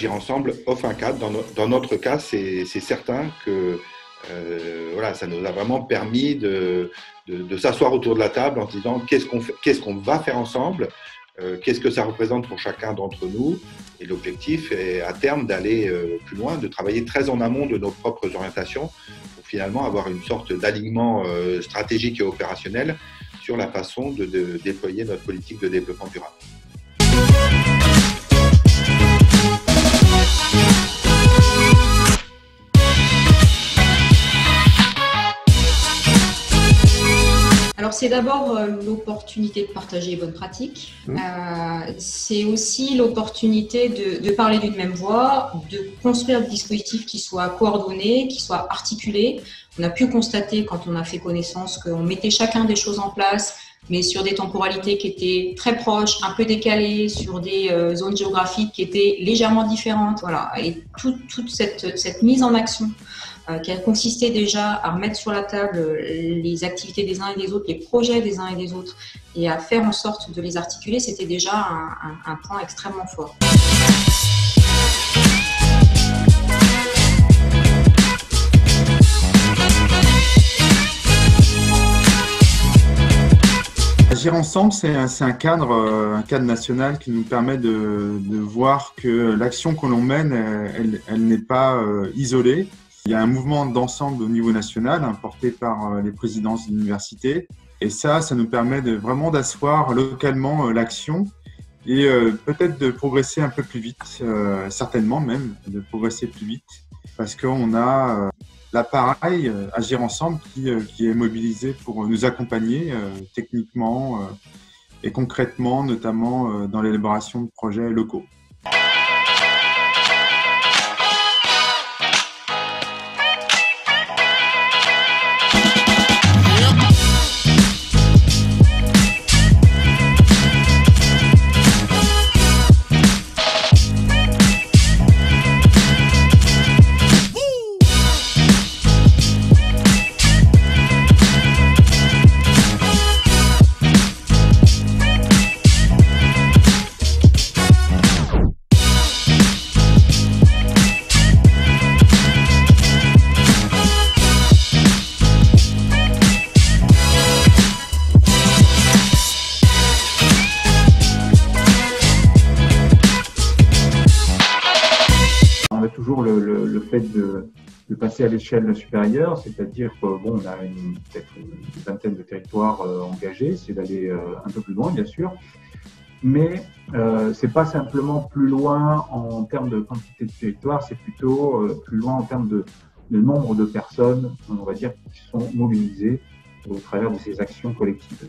Agir ensemble offre un cadre. Dans notre cas, c'est certain que voilà, ça nous a vraiment permis de s'asseoir autour de la table en disant qu'est-ce qu'on va faire ensemble, qu'est-ce que ça représente pour chacun d'entre nous. Et l'objectif est à terme d'aller plus loin, de travailler très en amont de nos propres orientations pour finalement avoir une sorte d'alignement stratégique et opérationnel sur la façon de déployer notre politique de développement durable. Alors, c'est d'abord l'opportunité de partager les bonnes pratiques. C'est aussi l'opportunité de parler d'une même voix, de construire des dispositifs qui soient coordonnés, qui soient articulés. On a pu constater, quand on a fait connaissance, qu'on mettait chacun des choses en place, mais sur des temporalités qui étaient très proches, un peu décalées, sur des zones géographiques qui étaient légèrement différentes. Voilà. Et toute cette mise en action qui a consisté déjà à remettre sur la table les activités des uns et des autres, les projets des uns et des autres, et à faire en sorte de les articuler, c'était déjà un point extrêmement fort. Agir ensemble, c'est un cadre national qui nous permet de voir que l'action que l'on mène, elle n'est pas isolée. Il y a un mouvement d'ensemble au niveau national porté par les présidences d'universités. Et ça nous permet vraiment d'asseoir localement l'action et peut-être de progresser un peu plus vite, certainement même de progresser plus vite, parce qu'on a l'appareil Agir ensemble qui est mobilisé pour nous accompagner techniquement et concrètement, notamment dans l'élaboration de projets locaux. Toujours le fait de passer à l'échelle supérieure, c'est-à-dire qu'on on a peut-être une vingtaine de territoires engagés, c'est d'aller un peu plus loin, bien sûr, mais c'est pas simplement plus loin en termes de quantité de territoire, c'est plutôt plus loin en termes de nombre de personnes, on va dire, qui sont mobilisées au travers de ces actions collectives.